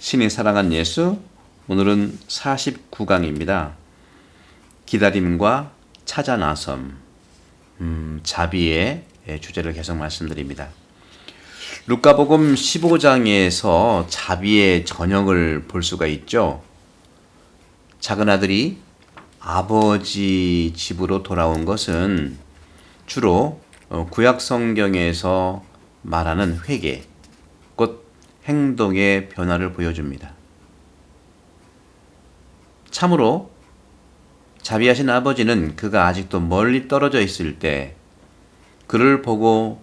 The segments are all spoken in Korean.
신이 사랑한 예수, 오늘은 49강입니다. 기다림과 찾아 나섬, 자비의 주제를 계속 말씀드립니다. 루카복음 15장에서 자비의 전형을 볼 수가 있죠. 작은 아들이 아버지 집으로 돌아온 것은 주로 구약 성경에서 말하는 회개, 곧 행동의 변화를 보여줍니다. 참으로 자비하신 아버지는 그가 아직도 멀리 떨어져 있을 때 그를 보고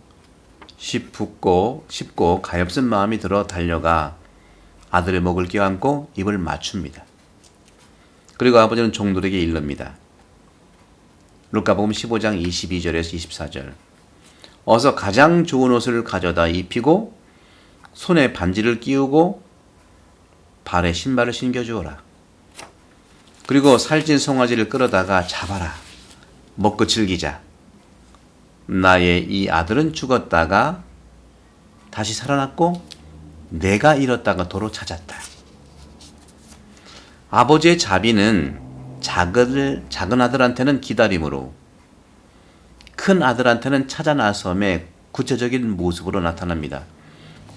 싶고 가엾은 마음이 들어 달려가 아들의 목을 껴안고 입을 맞춥니다. 그리고 아버지는 종들에게 이릅니다. 루카복음 15장 22절에서 24절. 어서 가장 좋은 옷을 가져다 입히고 손에 반지를 끼우고 발에 신발을 신겨주어라. 그리고 살찐 송아지를 끌어다가 잡아라. 먹고 즐기자. 나의 이 아들은 죽었다가 다시 살아났고 내가 잃었다가 도로 찾았다. 아버지의 자비는 작은 아들한테는 기다림으로, 큰 아들한테는 찾아 나섬의 구체적인 모습으로 나타납니다.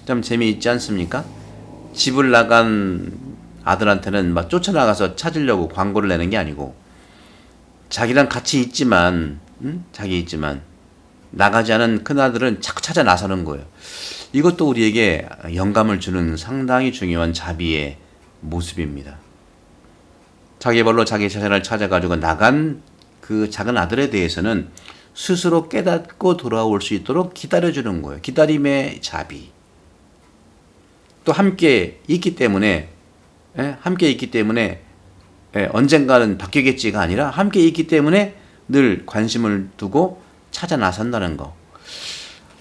좀 재미있지 않습니까? 집을 나간 아들한테는 막 쫓아나가서 찾으려고 광고를 내는 게 아니고, 자기랑 같이 있지만 나가지 않은 큰아들은 자꾸 찾아 나서는 거예요. 이것도 우리에게 영감을 주는 상당히 중요한 자비의 모습입니다. 자기 발로 자기 자신을 찾아가지고 나간 그 작은 아들에 대해서는 스스로 깨닫고 돌아올 수 있도록 기다려주는 거예요. 기다림의 자비. 또 함께 있기 때문에 언젠가는 바뀌겠지가 아니라 함께 있기 때문에 늘 관심을 두고 찾아 나선다는 거.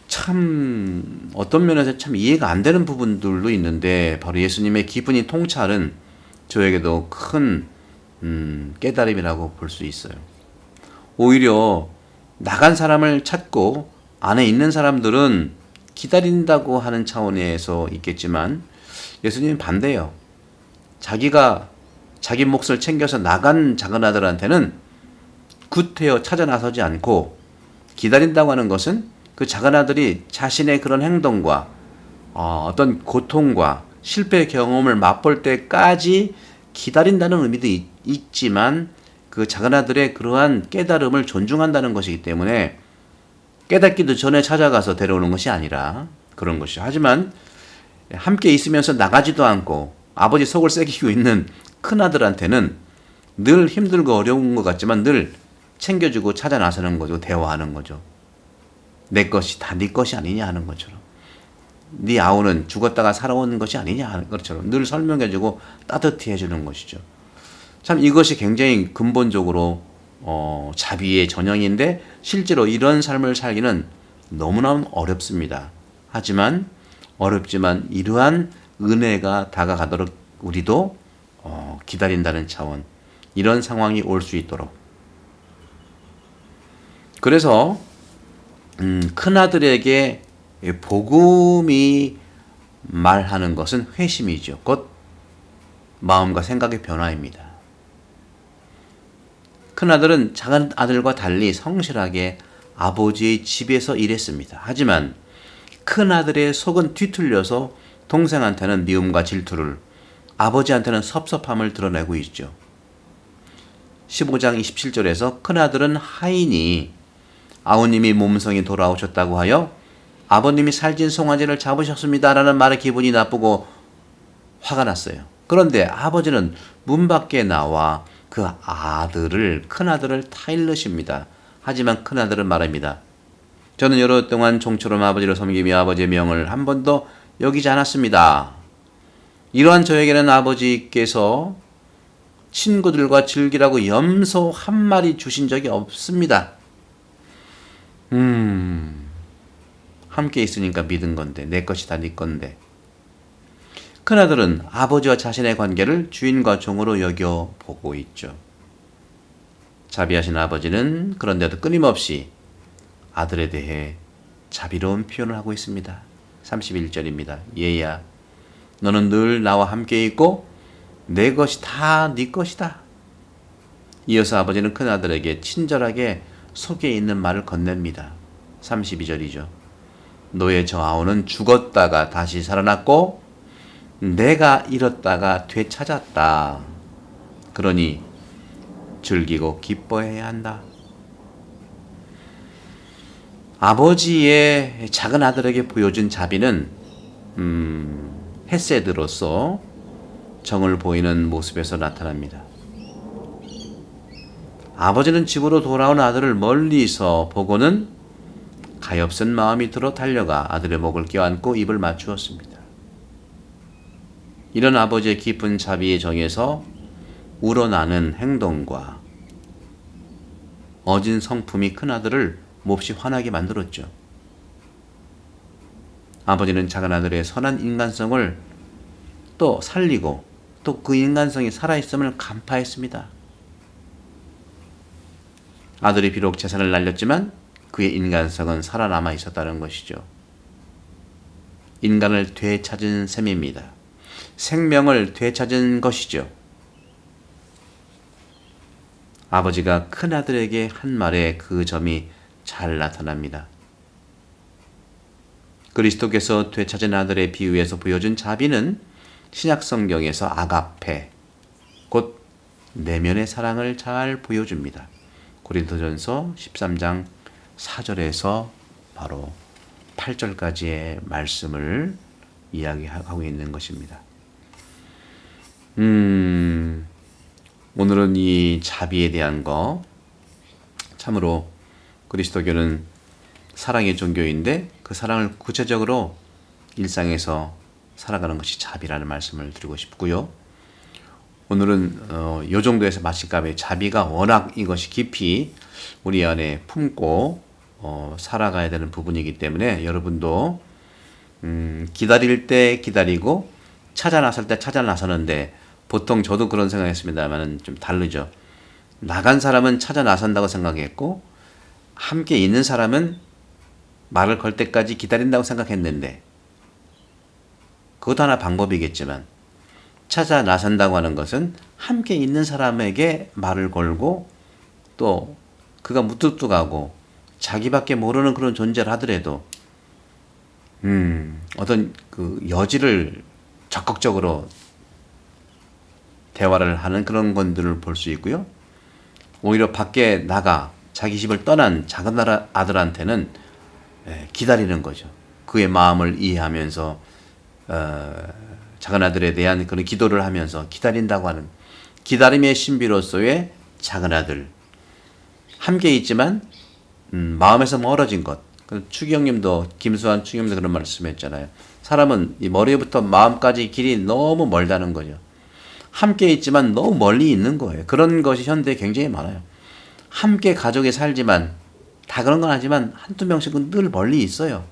참 어떤 면에서 참 이해가 안 되는 부분들도 있는데 바로 예수님의 깊은 이 통찰은 저에게도 큰 깨달음이라고 볼 수 있어요. 오히려 나간 사람을 찾고 안에 있는 사람들은 기다린다고 하는 차원에서 있겠지만 예수님은 반대예요. 자기가 자기 몫을 챙겨서 나간 작은 아들한테는 구태여 찾아 나서지 않고 기다린다고 하는 것은 그 작은 아들이 자신의 그런 행동과 어떤 고통과 실패 경험을 맛볼 때까지 기다린다는 의미도 있지만 그 작은 아들의 그러한 깨달음을 존중한다는 것이기 때문에 깨닫기도 전에 찾아가서 데려오는 것이 아니라 그런 것이죠. 하지만 함께 있으면서 나가지도 않고 아버지 속을 새기고 있는 큰아들한테는 늘 힘들고 어려운 것 같지만 늘 챙겨주고 찾아 나서는 거죠. 대화하는 거죠. 내 것이 다 네 것이 아니냐 하는 것처럼, 네 아우는 죽었다가 살아온 것이 아니냐 하는 것처럼 늘 설명해주고 따뜻히 해주는 것이죠. 참 이것이 굉장히 근본적으로 자비의 전형인데 실제로 이런 삶을 살기는 너무나 어렵습니다. 하지만 어렵지만 이러한 은혜가 다가가도록 우리도 기다린다는 차원, 이런 상황이 올 수 있도록. 그래서 큰아들에게 복음이 말하는 것은 회심이죠. 곧 마음과 생각의 변화입니다. 큰아들은 작은 아들과 달리 성실하게 아버지의 집에서 일했습니다. 하지만 큰아들의 속은 뒤틀려서 동생한테는 미움과 질투를, 아버지한테는 섭섭함을 드러내고 있죠. 15장 27절에서 큰아들은 하인이 아우님이 몸성이 돌아오셨다고 하여 아버님이 살찐 송아지를 잡으셨습니다라는 말에 기분이 나쁘고 화가 났어요. 그런데 아버지는 문 밖에 나와 그 큰아들을 타일르십니다. 하지만 큰아들은 말합니다. 저는 여러 동안 종처럼 아버지를 섬기며 아버지의 명을 한 번도 여기지 않았습니다. 이러한 저에게는 아버지께서 친구들과 즐기라고 염소 한 마리 주신 적이 없습니다. 함께 있으니까 믿은 건데, 내 것이 다 네 건데. 큰아들은 아버지와 자신의 관계를 주인과 종으로 여겨보고 있죠. 자비하신 아버지는 그런데도 끊임없이 아들에 대해 자비로운 표현을 하고 있습니다. 31절입니다. 얘야, 너는 늘 나와 함께 있고 내 것이 다 네 것이다. 이어서 아버지는 큰아들에게 친절하게 속에 있는 말을 건넵니다. 32절이죠. 너의 저 아우는 죽었다가 다시 살아났고 내가 잃었다가 되찾았다. 그러니 즐기고 기뻐해야 한다. 아버지의 작은 아들에게 보여준 자비는 헤세드로서 정을 보이는 모습에서 나타납니다. 아버지는 집으로 돌아온 아들을 멀리서 보고는 가엾은 마음이 들어 달려가 아들의 목을 껴안고 입을 맞추었습니다. 이런 아버지의 깊은 자비의 정에서 우러나는 행동과 어진 성품이 큰아들을 몹시 화나게 만들었죠. 아버지는 작은 아들의 선한 인간성을 또 살리고 또 그 인간성이 살아있음을 간파했습니다. 아들이 비록 재산을 날렸지만 그의 인간성은 살아남아 있었다는 것이죠. 인간을 되찾은 셈입니다. 생명을 되찾은 것이죠. 아버지가 큰아들에게 한 말에 그 점이 잘 나타납니다. 그리스도께서 되찾은 아들의 비유에서 보여준 자비는 신약 성경에서 아가페, 곧 내면의 사랑을 잘 보여줍니다. 고린도전서 13장 4절에서 바로 8절까지의 말씀을 이야기하고 있는 것입니다. 오늘은 이 자비에 대한 거, 참으로 그리스도교는 사랑의 종교인데 그 사랑을 구체적으로 일상에서 살아가는 것이 자비라는 말씀을 드리고 싶고요. 오늘은 이 정도에서 마칠까봐 자비가 워낙 이것이 깊이 우리 안에 품고 살아가야 되는 부분이기 때문에 여러분도 기다릴 때 기다리고 찾아 나설 때 찾아 나서는데, 보통 저도 그런 생각했습니다만 좀 다르죠. 나간 사람은 찾아 나선다고 생각했고 함께 있는 사람은 말을 걸 때까지 기다린다고 생각했는데, 그것도 하나 방법이겠지만 찾아 나선다고 하는 것은 함께 있는 사람에게 말을 걸고 또 그가 무뚝뚝하고 자기밖에 모르는 그런 존재를 하더라도 어떤 그 여지를 적극적으로 대화를 하는 그런 건들을 볼 수 있고요. 오히려 밖에 나가 자기 집을 떠난 작은 아들한테는 기다리는 거죠. 그의 마음을 이해하면서 작은 아들에 대한 그런 기도를 하면서 기다린다고 하는 기다림의 신비로서의 작은 아들, 함께 있지만 마음에서 멀어진 것. 추기경님도, 김수환 추기경님도 그런 말씀했잖아요. 사람은 이 머리부터 마음까지 길이 너무 멀다는 거죠. 함께 있지만 너무 멀리 있는 거예요. 그런 것이 현대에 굉장히 많아요. 함께 가족이 살지만 다 그런 건 아니지만 한두 명씩은 늘 멀리 있어요.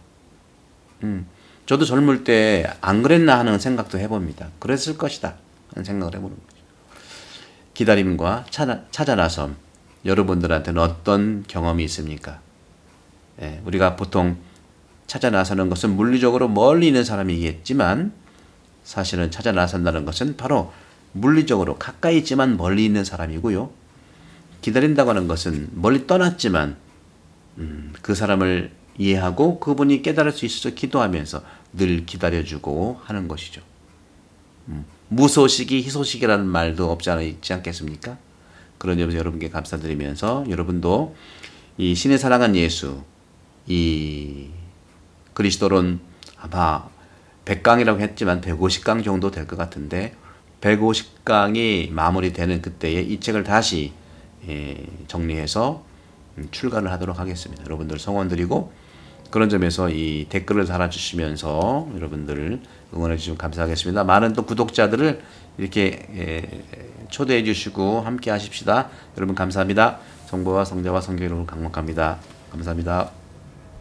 저도 젊을 때 안 그랬나 하는 생각도 해봅니다. 그랬을 것이다 하는 생각을 해보는 거죠. 기다림과 찾아 나섬, 여러분들한테는 어떤 경험이 있습니까? 우리가 보통 찾아 나서는 것은 물리적으로 멀리 있는 사람이겠지만 사실은 찾아 나선다는 것은 바로 물리적으로 가까이 있지만 멀리 있는 사람이고요. 기다린다고 하는 것은 멀리 떠났지만 그 사람을 이해하고 그분이 깨달을 수 있어서 기도하면서 늘 기다려주고 하는 것이죠. 무소식이 희소식이라는 말도 없지 않아 있지 않겠습니까? 그런 점에서 여러분께 감사드리면서 여러분도 이 신의 사랑한 예수, 이 그리스도론 아마 100강이라고 했지만 150강 정도 될 것 같은데 150강이 마무리되는 그때에 이 책을 다시 정리해서 출간을 하도록 하겠습니다. 여러분들 성원드리고 그런 점에서 이 댓글을 달아주시면서 여러분들 응원해 주시면 감사하겠습니다. 많은 또 구독자들을 이렇게 초대해 주시고 함께 하십시다. 여러분 감사합니다. 성부와 성자와 성령 이름으로 강목합니다. 감사합니다.